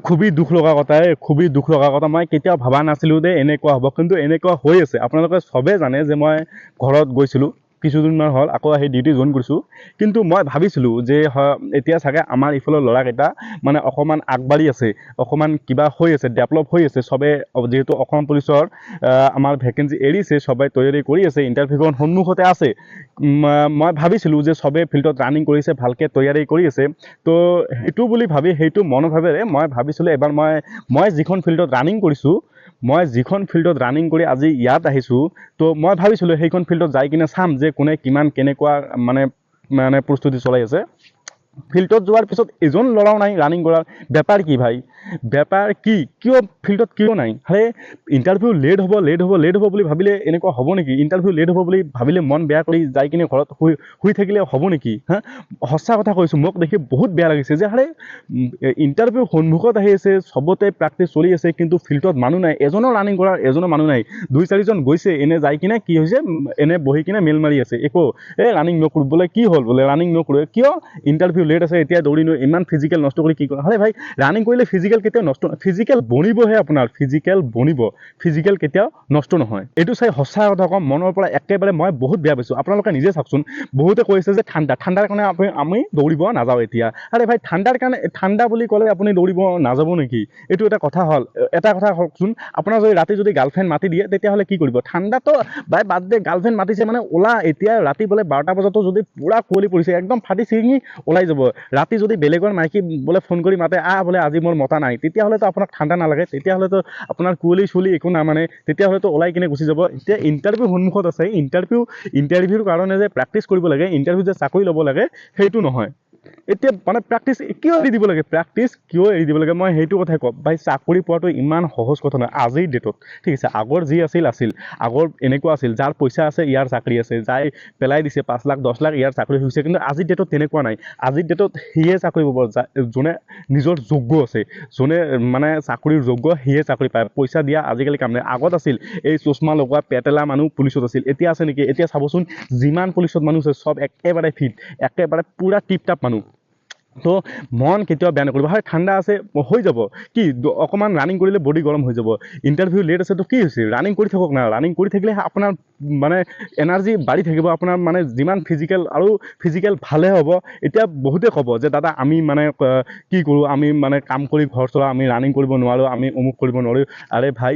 খুবই দুখ লগা খুবই দুখ লগা কথা মই কেতিয়াও ভাবা নাছিলোঁ যে এনেকুৱা হ'ব কিন্তু এনেকুৱা হৈ আছে আপোনালোকে সবে জানে যে মই ঘৰত গৈছিলোঁ কিছুদিনমান হ'ল আকৌ আহি ডিউটি জইন কৰিছোঁ কিন্তু মই ভাবিছিলোঁ যে এতিয়া চাগে আমাৰ ইফালৰ ল'ৰাকেইটা মানে অকণমান আগবাঢ়ি আছে অকণমান কিবা হৈ আছে ডেভেলপ হৈ আছে সবে যেহেতু অসম পুলিচৰ আমাৰ ভেকেঞ্চি এৰিছে সবে তৈয়াৰী কৰি আছে ইণ্টাৰভিউখন সন্মুখতে আছে মই ভাবিছিলোঁ যে সবে ফিল্ডত ৰানিং কৰিছে ভালকৈ তৈয়াৰী কৰি আছে তো সেইটো বুলি ভাবি সেইটো মনোভাৱেৰে মই ভাবিছিলোঁ এবাৰ মই যিখন ফিল্ডত ৰানিং কৰিছোঁ মই যিখন ফিল্ডত ৰানিং কৰি আজি ইয়াত আহিছোঁ তো মই ভাবিছিলোঁ সেইখন ফিল্ডত যাই কিনে চাম যে কোনে কিমান কেনেকুৱা মানে প্ৰস্তুতি চলাই আছে ফিল্ডত যোৱাৰ পিছত এজন ল'ৰাও নাই ৰানিং কৰাৰ বেপাৰ কি ভাই বেপাৰ কি কিয় ফিল্ডত কিয় নাই আৰে ইণ্টাৰভিউ লেট হ'ব বুলি ভাবিলে এনেকুৱা হ'ব নেকি ইণ্টাৰভিউ লেট হ'ব বুলি ভাবিলে মন বেয়া কৰি যাই কিনে ঘৰত শুই থাকিলে হ'ব নেকি হা সঁচা কথা কৈছোঁ মোক দেখি বহুত বেয়া লাগিছে যে আৰে ইণ্টাৰভিউ সন্মুখত আহি আছে সবতে প্ৰেক্টিছ চলি আছে কিন্তু ফিল্ডত মানুহ নাই এজনৰ ৰানিং কৰাৰ এজনৰ মানুহ নাই 2-4জন গৈছে এনে যাই কিনে কি হৈছে এনে বহি কিনে মেল মাৰি আছে একো ৰানিং নকৰোঁ বোলে কি হ'ল বোলে ৰানিং নকৰোঁ কিয় ইণ্টাৰভিউ লেট আছে এতিয়া দৌৰি নো ইমান ফিজিকেল নষ্ট কৰি কি কৰে আৰে ভাই ৰানিং কৰিলে ফিজিকেল কেতিয়াও নষ্ট ফিজিকেল বনিবহে আপোনাৰ ফিজিকেল বনিব ফিজিকেল কেতিয়াও নষ্ট নহয় এইটো চাই সঁচা কথা কম মনৰ পৰা একেবাৰে মই বহুত বেয়া পাইছোঁ আপোনালোকে নিজে চাওকচোন বহুতে কৈছে যে ঠাণ্ডাৰ কাৰণে আমি দৌৰিব নাযাওঁ এতিয়া আৰে ভাই ঠাণ্ডাৰ কাৰণে ঠাণ্ডা বুলি ক'লে আপুনি দৌৰিব নাযাব নেকি এইটো এটা কথা হ'ল এটা কথা কওকচোন আপোনাৰ যদি ৰাতি যদি গাৰ্লফ্ৰেণ্ড মাতি দিয়ে তেতিয়াহ'লে কি কৰিব ঠাণ্ডাতো ভাই বাদ দে গাৰ্লফ্ৰেণ্ড মাতিছে মানে ওলা এতিয়া ৰাতি বোলে 12টা বজাতো যদি পুৰা কুঁৱলী পৰিছে একদম ফাটি চিঙি ওলাই যাব ৰাতি যদি বেলেগৰ মাইকী বোলে ফোন কৰি মাতে বোলে আজি মোৰ মতা নাই তেতিয়াহ'লেতো আপোনাক ঠাণ্ডা নালাগে তেতিয়াহ'লেতো আপোনাৰ কুঁৱলী চুলি একো নামানে তেতিয়াহ'লেতো ওলাই কিনে গুচি যাব এতিয়া ইণ্টাৰভিউ সন্মুখত আছে ইণ্টাৰভিউৰ কাৰণে যে প্ৰেক্টিছ কৰিব লাগে ইণ্টাৰভিউ যে চাকৰি ল'ব লাগে সেইটো নহয় এতিয়া মানে প্ৰেক্টিছ কিয় এৰি দিব লাগে প্ৰেক্টিছ কিয় এৰি দিব লাগে মই সেইটো কথাই কওঁ ভাই চাকৰি পোৱাটো ইমান সহজ কথা নহয় আজিৰ ডেটত ঠিক আছে আগৰ যি আছিল আগৰ এনেকুৱা আছিল যাৰ পইচা আছে ইয়াৰ চাকৰি আছে যাই পেলাই দিছে 5 লাখ 10 লাখ ইয়াৰ চাকৰি হৈছে কিন্তু আজিৰ ডেটত তেনেকুৱা নাই আজিৰ ডেটত সিয়ে চাকৰি পাব যোনে নিজৰ যোগ্য আছে যোনে মানে চাকৰিৰ যোগ্য সিয়ে চাকৰি পায় পইচা দিয়া আজিকালি কাম নাই আগত আছিল এই চশমা লগোৱা পেটেলা মানুহ পুলিচত আছিল এতিয়া আছে নেকি এতিয়া চাবচোন যিমান পুলিচত মানুহ আছে সব একেবাৰে ফিট একেবাৰে পুৰা টিপটাপ মানুহ তো মন কেতিয়াও বেয়া নকৰিব হয় ঠাণ্ডা আছে হৈ যাব কি অকণমান ৰানিং কৰিলে বডি গৰম হৈ যাব ইণ্টাৰভিউ লেট আছে তো কি হৈছে ৰানিং কৰি থাকক না ৰানিং কৰি থাকিলে আপোনাৰ মানে এনাৰ্জি বাঢ়ি থাকিব আপোনাৰ মানে যিমান ফিজিকেল ভালে হ'ব এতিয়া বহুতে ক'ব যে দাদা আমি মানে কি কৰোঁ আমি মানে কাম কৰি ঘৰ চলাওঁ আমি ৰানিং কৰিব নোৱাৰোঁ আমি অমুক কৰিব নোৱাৰোঁ আৰে ভাই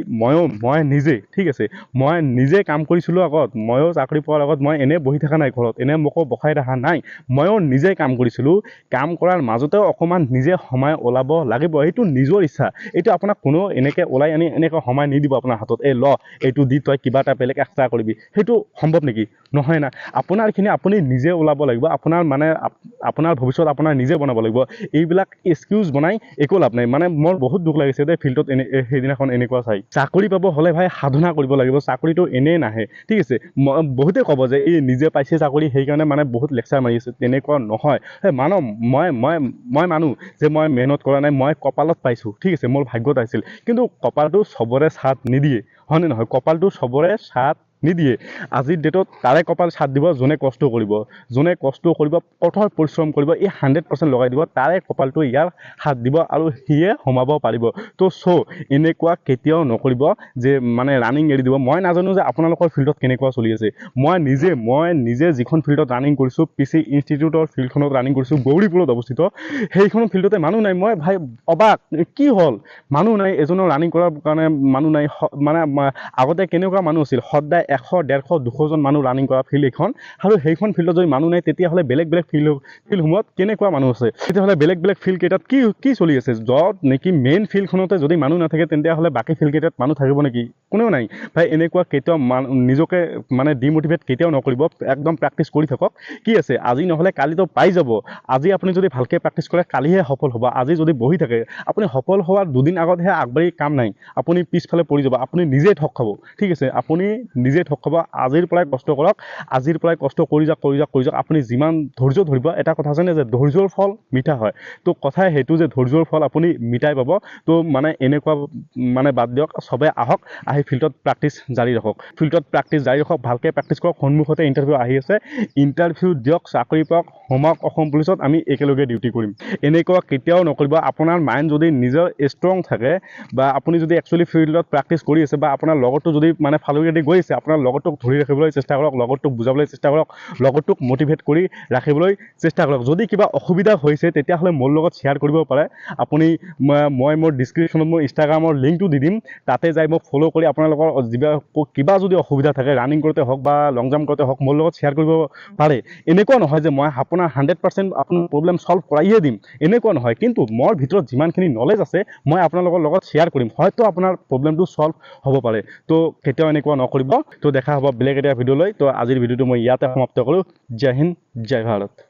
মই নিজে ঠিক আছে মই নিজে কাম কৰিছিলোঁ আগত ময়ো চাকৰি পোৱাৰ আগত মই এনেই বহি থকা নাই ঘৰত এনেই মোকো বসাই ৰখা নাই ময়ো নিজে কাম কৰিছিলোঁ কাম কৰাৰ মাজতেও অকণমান নিজে সময় ওলাব লাগিব সেইটো নিজৰ ইচ্ছা এইটো আপোনাক কোনো এনেকৈ ওলাই আনি এনেকৈ সময় নিদিব আপোনাৰ হাতত এইটো দি তই কিবা এটা বেলেগ এক্সট্ৰা কৰিবি সেইটো সম্ভৱ নেকি নহয় না আপোনাৰখিনি আপুনি নিজে ওলাব লাগিব আপোনাৰ ভৱিষ্যত আপোনাৰ নিজে বনাব লাগিব এইবিলাক এক্সকিউজ বনাই একো লাভ নাই মানে মোৰ বহুত দুখ লাগিছে যে ফিল্ডত সেইদিনাখন এনেকুৱা চাই চাকৰি পাব হ'লে ভাই সাধনা কৰিব লাগিব চাকৰিটো এনেই নাহে ঠিক আছে বহুতে ক'ব যে এই নিজে পাইছে চাকৰি সেইকাৰণে মানে বহুত লেকচাৰ মাৰি আছে তেনেকুৱা নহয় মানম মই মানো যে মই মেহনত কৰা নাই মই কপালত পাইছোঁ ঠিক আছে মোৰ ভাগ্যত আহিছিল কিন্তু কপালটো চবৰে সাথ নিদিয়ে হয়নে নহয় কপালটো চবৰে সাথ নিদিয়ে আজিৰ ডেটত তাৰে কপাল সাথ দিব যোনে কষ্ট কৰিব কঠোৰ পৰিশ্ৰম কৰিব এই 100% লগাই দিব তাৰে কপালটো ইয়াৰ সাথ দিব আৰু সিয়ে সোমাব পাৰিব তো এনেকুৱা কেতিয়াও নকৰিব যে মানে ৰানিং এৰি দিব মই নাজানো যে আপোনালোকৰ ফিল্ডত কেনেকুৱা চলি আছে মই নিজে যিখন ফিল্ডত ৰানিং কৰিছোঁ PC ইনষ্টিটিউটৰ ফিল্ডখনত ৰানিং কৰিছোঁ গৌৰীপুৰত অৱস্থিত সেইখন ফিল্ডতে মানুহ নাই মই ভাই অবাক কি হ'ল মানুহ নাই এজনৰ ৰানিং কৰাৰ কাৰণে মানুহ নাই মানে আগতে কেনেকুৱা মানুহ আছিল সদায় 100 150 200জন মানুহ ৰানিং কৰা ফিল্ড এখন আৰু সেইখন ফিল্ডত যদি মানুহ নাই তেতিয়াহ'লে বেলেগ ফিল্ডসমূহত কেনেকুৱা মানুহ আছে তেতিয়াহ'লে বেলেগ ফিল্ড কেইটাত কি চলি আছে য'ত নেকি মেইন ফিল্ডখনতে যদি মানুহ নাথাকে তেতিয়াহ'লে বাকী ফিল্ড কেইটাত মানুহ থাকিব নেকি কোনেও নাই ভাই এনেকুৱা কেতিয়াও নিজকে মানে ডিমোটিভেট কেতিয়াও নকৰিব একদম প্ৰেক্টিছ কৰি থাকক কি আছে আজি নহ'লে কালিতো পাই যাব আজি আপুনি যদি ভালকৈ প্ৰেক্টিছ কৰে কালিহে সফল হ'ব আজি যদি বহি থাকে আপুনি সফল হোৱাৰ দুদিন আগতহে আগবাঢ়ি কাম নাই আপুনি পিছফালে পৰি যাব আপুনি নিজে ঠগ খাব ঠিক আছে আপুনি নিজে ঠগ খাব আজিৰ পৰাই কষ্ট কৰক আজিৰ পৰাই কষ্ট কৰি যাওক আপুনি যিমান ধৈৰ্য ধৰিব এটা কথা জানে যে ধৈৰ্যৰ ফল মিঠা হয় তো কথাই সেইটো যে ধৈৰ্যৰ ফল আপুনি মিঠাই পাব তো মানে এনেকুৱা মানে বাদ দিয়ক সবে আহক আহি আহি ফিল্ডত প্ৰেক্টিছ জাৰি ৰাখক ভালকৈ প্ৰেক্টিছ কৰক সন্মুখতে ইণ্টাৰভিউ আহি আছে ইণ্টাৰভিউ দিয়ক চাকৰি পাওক হোমৱৰ্ক অসম পুলিচত আমি একেলগে ডিউটি কৰিম এনেকুৱা কেতিয়াও নকৰিব আপোনাৰ মাইণ্ড যদি নিজৰ ষ্ট্ৰং থাকে বা আপুনি যদি একচুৱেলি ফিল্ডত প্ৰেক্টিছ কৰি আছে বা আপোনাৰ লগৰটো যদি মানে ফালুৱাদি গৈ আছে আপোনাৰ লগৰটোক ধৰি ৰাখিবলৈ চেষ্টা কৰক লগৰটোক বুজাবলৈ চেষ্টা কৰক লগৰটোক মটিভেট কৰি ৰাখিবলৈ চেষ্টা কৰক যদি কিবা অসুবিধা হৈছে তেতিয়াহ'লে মোৰ লগত শ্বেয়াৰ কৰিব পাৰে আপুনি মই মোৰ ডিছক্ৰিপশ্যনত মোৰ ইনষ্টাগ্ৰামৰ লিংকটো দি দিম তাতে যাই মোক ফ'ল' কৰি আপোনালোকৰ কিবা যদি অসুবিধা থাকে ৰানিং কৰোঁতে হওক বা লং জাম্প কৰোঁতে হওক মোৰ লগত শ্বেয়াৰ কৰিব পাৰে এনেকুৱা নহয় যে মই আপোনাৰ 100% আপোনাৰ প্ৰব্লেম ছল্ভ কৰাইয়ে দিম এনেকুৱা নহয় কিন্তু মোৰ ভিতৰত যিমানখিনি নলেজ আছে মই আপোনালোকৰ লগত শ্বেয়াৰ কৰিম হয়তো আপোনাৰ প্ৰব্লেমটো ছল্ভ হ'ব পাৰে তো কেতিয়াও এনেকুৱা নকৰিব তো দেখা হ'ব বেলেগ এটা ভিডিঅ'লৈ তো আজিৰ ভিডিঅ'টো মই ইয়াতে সমাপ্ত কৰোঁ জয় হিন্দ জয় ভাৰত